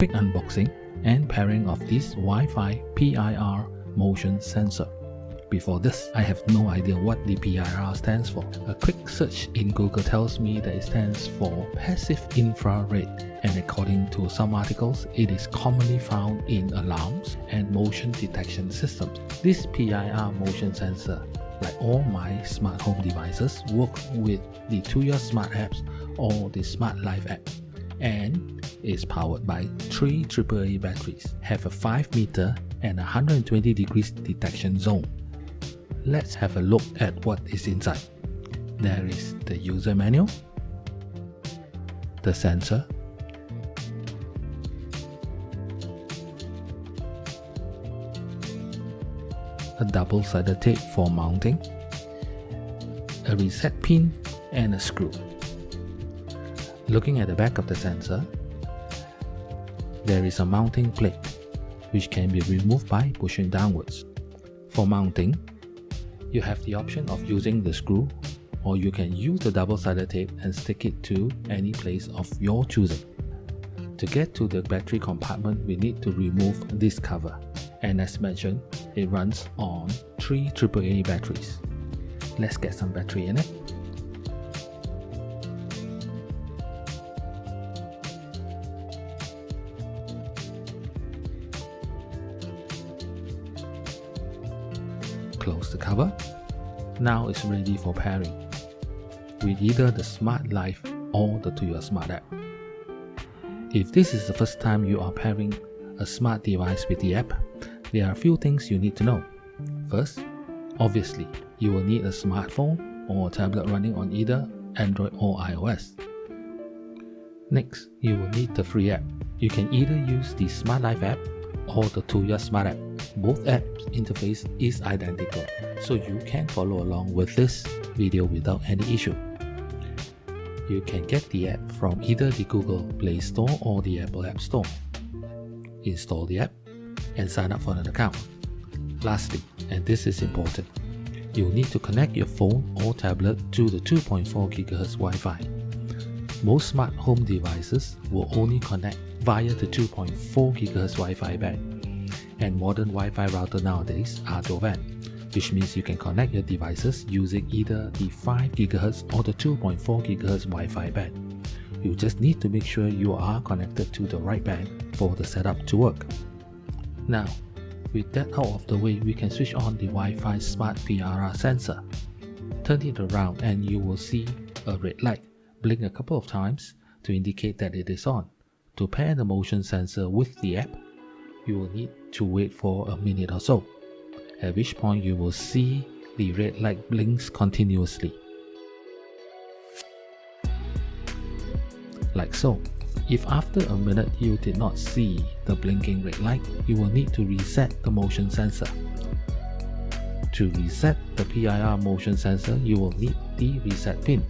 Quick unboxing and pairing of this Wi-Fi PIR motion sensor. Before this, I have no idea what the PIR stands for. A quick search in Google tells me that it stands for passive infrared, and according to some articles, it is commonly found in alarms and motion detection systems. This PIR motion sensor, like all my smart home devices, work with the Tuya Smart apps or the Smart Life app, and is powered by 3 AAA batteries, have a 5 meter and 120 degrees detection zone. Let's have a look at what is inside. There is the user manual, the sensor, a double-sided tape for mounting, a reset pin and a screw. Looking at the back of the sensor, there is a mounting plate which can be removed by pushing downwards. For mounting, you have the option of using the screw, or you can use the double-sided tape and stick it to any place of your choosing. To get to the battery compartment, we need to remove this cover, and as mentioned, it runs on 3 AAA batteries. Let's get some battery in it. Close the cover. Now it's ready for pairing with either the Smart Life or the Tuya Smart app. If this is the first time you are pairing a smart device with the app, there are a few things you need to know. First, obviously, you will need a smartphone or a tablet running on either Android or iOS. Next, you will need the free app. You can either use the Smart Life app or the Tuya Smart app. Both apps interface is identical, so you can follow along with this video without any issue. You can get the app from either the Google Play Store or the Apple App Store. Install the app and sign up for an account. Lastly, and this is important, you'll need to connect your phone or tablet to the 2.4 GHz Wi-Fi. Most smart home devices will only connect via the 2.4 GHz Wi-Fi band, and modern Wi-Fi router nowadays are dual band, which means you can connect your devices using either the 5 GHz or the 2.4 GHz Wi-Fi band. You just need to make sure you are connected to the right band for the setup to work. Now, with that out of the way, we can switch on the Wi-Fi Smart PIR sensor. Turn it around and you will see a red light blink a couple of times to indicate that it is on. To pair the motion sensor with the app, you will need to wait for a minute or so, at which point you will see the red light blinks continuously. Like so. If after a minute you did not see the blinking red light, you will need to reset the motion sensor. To reset the PIR motion sensor, you will need the reset pin.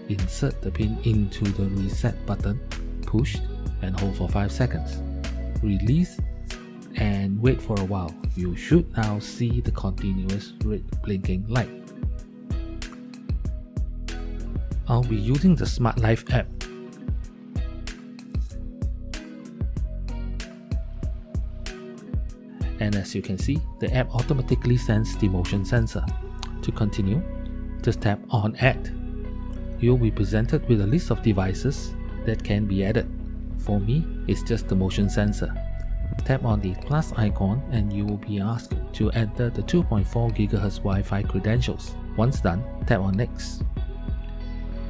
Insert the pin into the reset button, push and hold for 5 seconds. Release and wait for a while. You should now see the continuous red blinking light. I'll be using the Smart Life app. And as you can see, the app automatically sends the motion sensor. To continue, just tap on Add. You'll be presented with a list of devices that can be added. For me, it's just the motion sensor. Tap on the plus icon and you will be asked to enter the 2.4 GHz Wi-Fi credentials. Once done, tap on Next.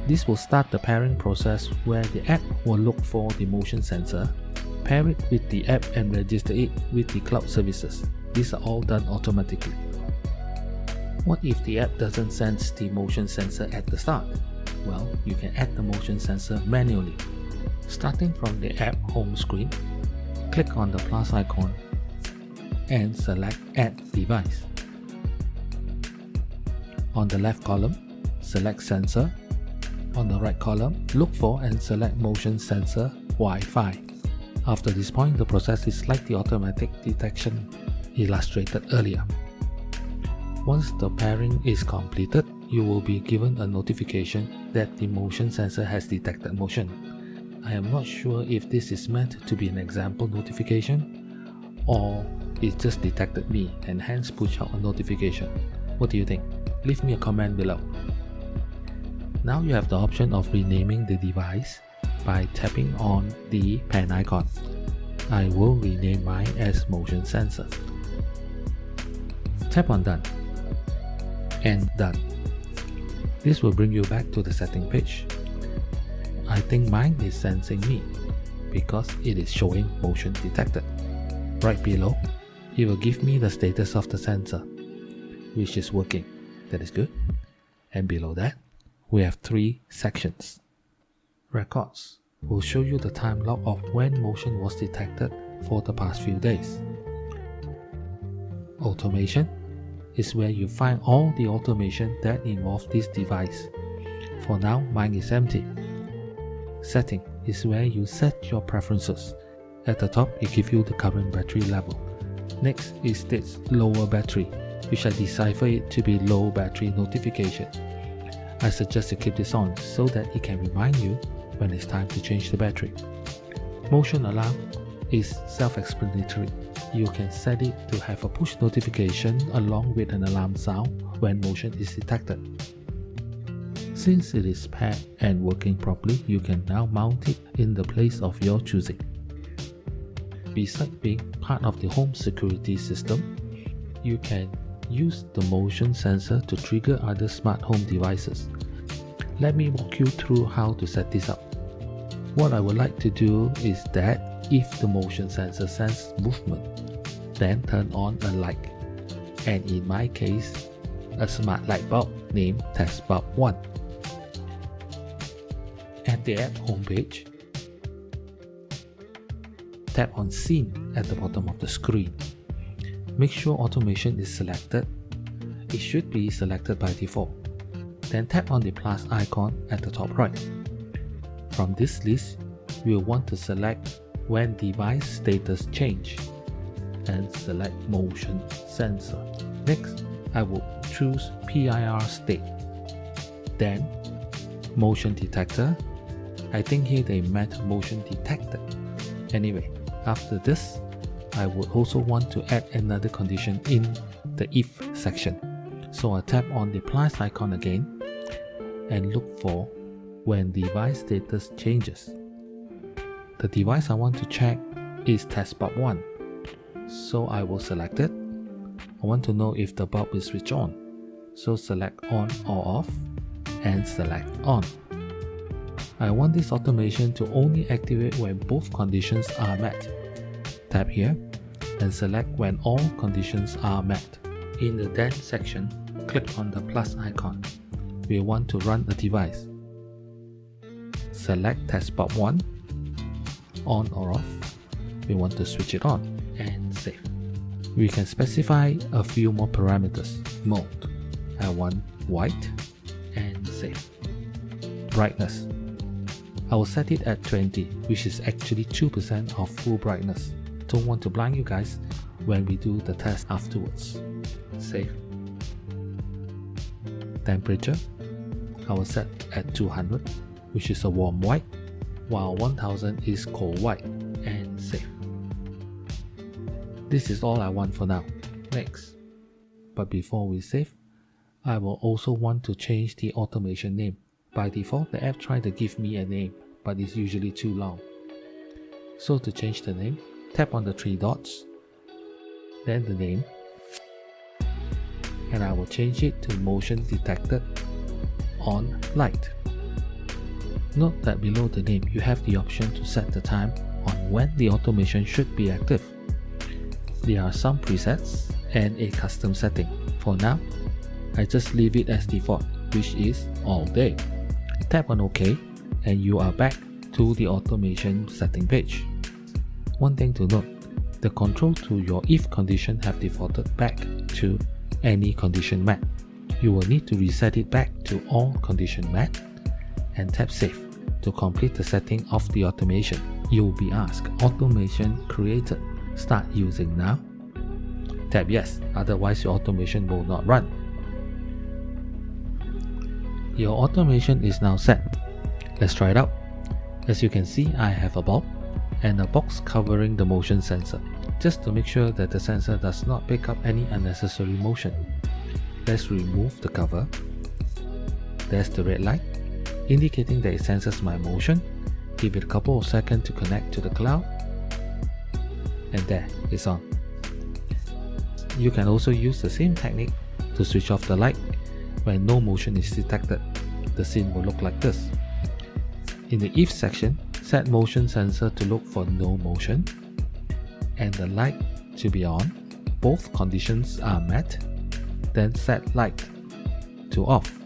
This will start the pairing process where the app will look for the motion sensor, pair it with the app and register it with the cloud services. These are all done automatically. What if the app doesn't sense the motion sensor at the start? Well, you can add the motion sensor manually. Starting from the app home screen, click on the plus icon and select Add Device. On the left column, select Sensor. On the right column, look for and select Motion Sensor Wi-Fi. After this point, the process is like the automatic detection illustrated earlier. Once the pairing is completed, you will be given a notification that the motion sensor has detected motion. I am not sure if this is meant to be an example notification or it just detected me and hence push out a notification. What do you think? Leave me a comment below. Now you have the option of renaming the device by tapping on the pen icon. I will rename mine as motion sensor. Tap on done and done. This will bring you back to the setting page. I think mine is sensing me because it is showing motion detected. Right below, it will give me the status of the sensor, which is working. That is good. And below that, we have 3 sections. Records will show you the time log of when motion was detected for the past few days. Automation is where you find all the automation that involve this device. For now, mine is empty. Setting is where you set your preferences. At the top, it gives you the current battery level. Next is this lower battery, which I decipher it to be low battery notification. I suggest you keep this on so that it can remind you when it's time to change the battery. Motion alarm is self-explanatory. You can set it to have a push notification along with an alarm sound when motion is detected. Since it is paired and working properly, you can now mount it in the place of your choosing. Besides being part of the home security system, you can use the motion sensor to trigger other smart home devices. Let me walk you through how to set this up. What I would like to do is that if the motion sensor senses movement, then turn on a light, and in my case, a smart light bulb named Test Bulb 1. At the app homepage, tap on Scene at the bottom of the screen. Make sure automation is selected. It should be selected by default. Then tap on the plus icon at the top right. From this list, we will want to select when device status change and select motion sensor. Next, I will choose PIR state. Then, motion detector. I think here they meant motion detected. Anyway, after this, I would also want to add another condition in the if section. So I tap on the plus icon again and look for when device status changes. The device I want to check is Test Bulb 1. So I will select it. I want to know if the bulb is switched on. So select on or off and select on. I want this automation to only activate when both conditions are met. Tap here and select when all conditions are met. In the then section, click on the plus icon. We want to run a device. Select Test Bulb 1, on or off. We want to switch it on and save. We can specify a few more parameters. Mode, I want white and save. Brightness, I will set it at 20, which is actually 2% of full brightness. Don't want to blind you guys when we do the test afterwards. Save. Temperature, I will set at 200, which is a warm white, while 1000 is cold white, and save. This is all I want for now. Next. But before we save, I will also want to change the automation name. By default, the app tries to give me a name, but it's usually too long. So to change the name, tap on the 3 dots, then the name, and I will change it to motion detected on light. Note that below the name, you have the option to set the time on when the automation should be active. There are some presets and a custom setting. For now, I just leave it as default, which is all day. Tap on OK and you are back to the automation setting page. One thing to note, the control to your if condition have defaulted back to any condition met. You will need to reset it back to all condition met and tap save to complete the setting of the automation. You will be asked, automation created, start using now? Tap yes, otherwise your automation will not run. Your automation is now set. Let's try it out. As you can see, I have a bulb and a box covering the motion sensor, just to make sure that the sensor does not pick up any unnecessary motion. Let's remove the cover. There's the red light, indicating that it senses my motion. Give it a couple of seconds to connect to the cloud, and there, it's on. You can also use the same technique to switch off the light when no motion is detected. The scene will look like this. In the if section, set motion sensor to look for no motion and the light to be on. Both conditions are met. Then set light to off.